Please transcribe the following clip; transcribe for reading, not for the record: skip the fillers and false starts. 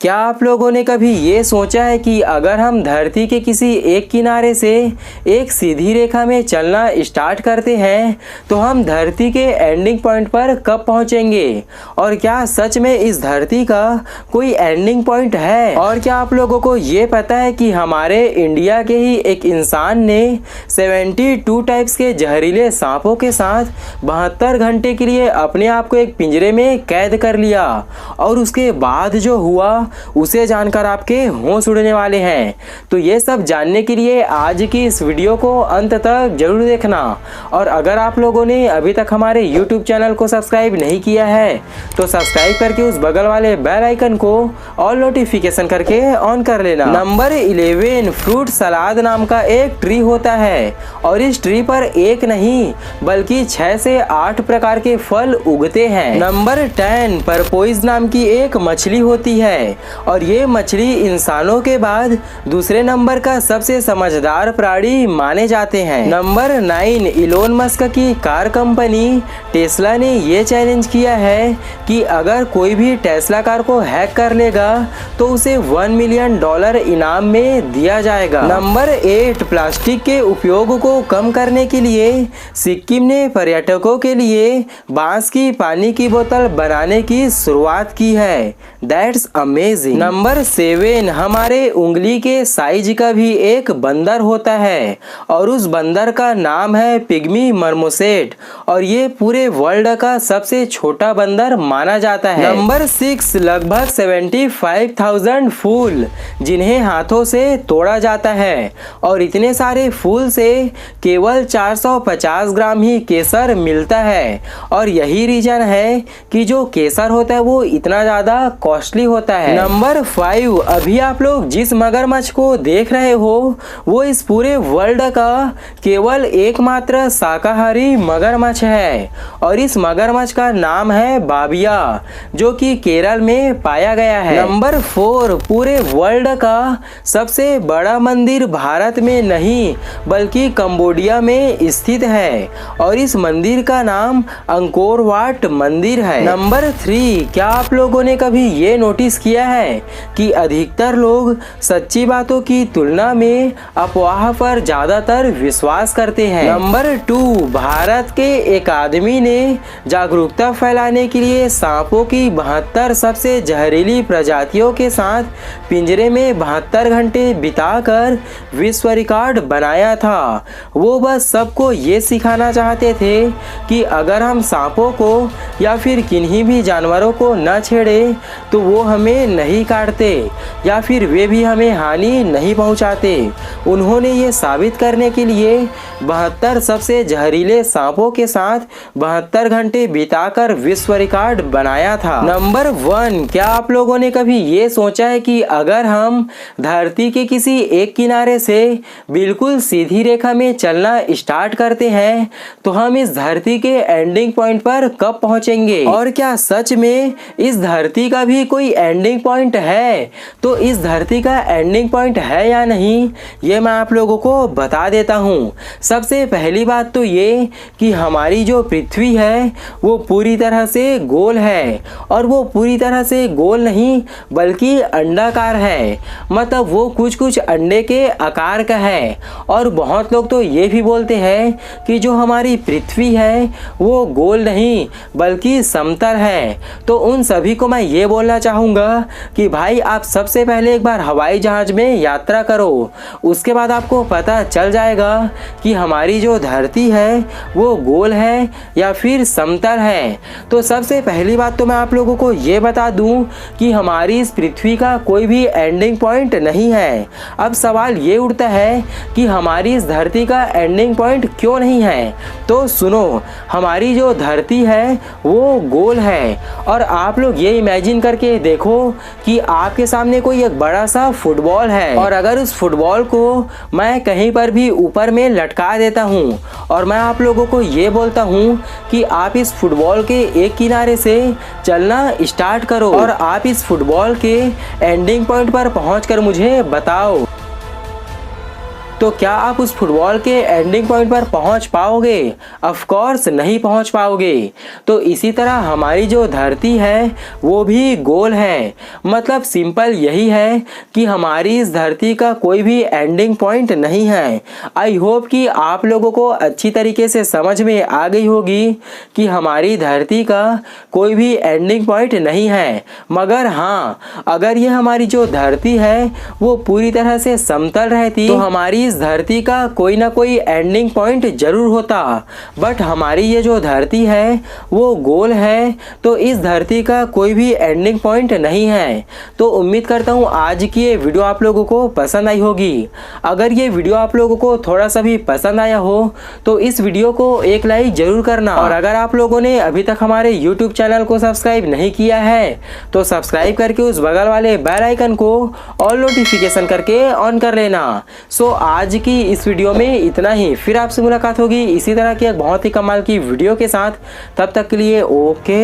क्या आप लोगों ने कभी ये सोचा है कि अगर हम धरती के किसी एक किनारे से एक सीधी रेखा में चलना स्टार्ट करते हैं तो हम धरती के एंडिंग पॉइंट पर कब पहुंचेंगे? और क्या सच में इस धरती का कोई एंडिंग पॉइंट है? और क्या आप लोगों को ये पता है कि हमारे इंडिया के ही एक इंसान ने 72 टाइप्स के जहरीले सांपों के साथ 72 घंटे के लिए अपने आप को एक पिंजरे में कैद कर लिया और उसके बाद जो हुआ उसे जानकर आपके होश उड़ने वाले हैं। तो ये सब जानने के लिए आज की इस वीडियो को अंत तक जरूर देखना। और अगर आप लोगों ने अभी तक हमारे YouTube चैनल को सब्सक्राइब नहीं किया है तो सब्सक्राइब करके उस बगल वाले बेल आइकन को ऑल नोटिफिकेशन करके ऑन कर लेना। नंबर 11, फ्रूट सलाद नाम का एक ट्री होता है और इस ट्री पर एक नहीं बल्कि 6 से 8 प्रकार के फल उगते हैं। नंबर 10, परपोइज नाम की एक मछली होती है और ये मछली इंसानों के बाद दूसरे नंबर का सबसे समझदार प्राणी माने जाते हैं। नंबर 9, इलोन मस्क की कार कंपनी टेस्ला ने ये चैलेंज किया है कि अगर कोई भी टेस्ला कार को हैक कर लेगा तो उसे $1 मिलियन इनाम में दिया जाएगा। नंबर 8, प्लास्टिक के उपयोग को कम करने के लिए सिक्किम ने पर्यटकों के लिए बांस की पानी की बोतल बनाने की शुरुआत की है। That's amazing. नंबर 7, हमारे उंगली के साइज का भी एक बंदर होता है और उस बंदर का नाम है पिग्मी मर्मोसेट और ये पूरे वर्ल्ड का सबसे छोटा बंदर माना जाता है। नंबर 6, लगभग 75,000 फूल जिन्हें हाथों से तोड़ा जाता है और इतने सारे फूल से केवल 450 ग्राम ही केसर मिलता है और यही रीजन है कि जो केसर होता है वो इतना ज्यादा कॉस्टली होता है। नंबर 5, अभी आप लोग जिस मगरमच्छ को देख रहे हो वो इस पूरे वर्ल्ड का केवल एकमात्र शाकाहारी मगरमच्छ है और इस मगरमच्छ का नाम है बाबिया जो कि केरल में पाया गया है। नंबर 4, पूरे वर्ल्ड का सबसे बड़ा मंदिर भारत में नहीं बल्कि कंबोडिया में स्थित है और इस मंदिर का नाम अंकोर वाट मंदिर है। नंबर 3, क्या आप लोगों ने कभी ये नोटिस किया है कि अधिकतर लोग सच्ची बातों की तुलना में अफवाह पर ज्यादातर विश्वास करते हैं। नंबर 2, भारत के एक आदमी ने जागरूकता फैलाने के लिए सांपों की 72 सबसे जहरीली प्रजातियों के साथ पिंजरे में 72 घंटे बिताकर विश्व रिकॉर्ड बनाया था। वो बस सबको ये सिखाना चाहते थे कि अगर हम सांपों को या फिर किन्हीं भी जानवरों को न छेड़े तो वो हमें नहीं काटते या फिर वे भी हमें हानि नहीं पहुंचाते। उन्होंने ये साबित करने के लिए 72 सबसे जहरीले सांपों के साथ 72 घंटे बिताकर विश्व रिकॉर्ड बनाया था। नंबर 1, क्या आप लोगों ने कभी ये सोचा है कि अगर हम धरती के किसी एक किनारे से बिल्कुल सीधी रेखा में चलना स्टार्ट करते हैं तो हम इस धरती के एंडिंग पॉइंट पर कब पहुंचेंगे? और क्या सच में इस धरती का भी कोई एंडिंग पॉइंट है? तो इस धरती का एंडिंग पॉइंट है या नहीं ये मैं आप लोगों को बता देता हूँ। सबसे पहली बात तो ये कि हमारी जो पृथ्वी है वो पूरी तरह से गोल है और वो पूरी तरह से गोल नहीं बल्कि अंडाकार है, मतलब वो कुछ अंडे के आकार का है। और बहुत लोग तो ये भी बोलते हैं कि जो हमारी पृथ्वी है वो गोल नहीं बल्कि समतल है। तो उन सभी को मैं ये बोलना चाहूँगा कि भाई आप सबसे पहले एक बार हवाई जहाज में यात्रा करो, उसके बाद आपको पता चल जाएगा कि हमारी जो धरती है वो गोल है या फिर समतल है। तो सबसे पहली बात तो मैं आप लोगों को ये बता दूं कि हमारी इस पृथ्वी का कोई भी एंडिंग पॉइंट नहीं है। अब सवाल ये उठता है कि हमारी इस धरती का एंडिंग पॉइंट क्यों नहीं है? तो सुनो, हमारी जो धरती है वो गोल है और आप लोग ये इमेजिन करके देखो कि आपके सामने कोई एक बड़ा सा फुटबॉल है और अगर उस फुटबॉल को मैं कहीं पर भी ऊपर में लटका देता हूँ और मैं आप लोगों को ये बोलता हूँ कि आप इस फुटबॉल के एक किनारे से चलना स्टार्ट करो और आप इस फुटबॉल के एंडिंग पॉइंट पर पहुंचकर मुझे बताओ तो क्या आप उस फुटबॉल के एंडिंग पॉइंट पर पहुंच पाओगे? ऑफ कोर्स नहीं पहुंच पाओगे। तो इसी तरह हमारी जो धरती है वो भी गोल है। मतलब सिंपल यही है कि हमारी इस धरती का कोई भी एंडिंग पॉइंट नहीं है। आई होप कि आप लोगों को अच्छी तरीके से समझ में आ गई होगी कि हमारी धरती का कोई भी एंडिंग पॉइंट नहीं है। मगर हाँ, अगर ये हमारी जो धरती है वो पूरी तरह से समतल रहती तो हमारी इस धरती का कोई ना कोई एंडिंग पॉइंट जरूर होता। बट हमारी ये जो धरती है वो गोल है, तो इस धरती का कोई भी एंडिंग पॉइंट नहीं है। तो उम्मीद करता हूँ आज की ये वीडियो आप लोगों को पसंद आई होगी। अगर ये वीडियो आप लोगों को थोड़ा सा भी पसंद आया हो तो इस वीडियो को एक लाइक जरूर करना। और अगर आप लोगों ने अभी तक हमारे YouTube चैनल को सब्सक्राइब नहीं किया है तो सब्सक्राइब करके उस बगल वाले बेल आइकन को ऑल नोटिफिकेशन करके ऑन कर लेना। सो आज की इस वीडियो में इतना ही। फिर आपसे मुलाकात होगी इसी तरह की एक बहुत ही कमाल की वीडियो के साथ। तब तक के लिए ओके।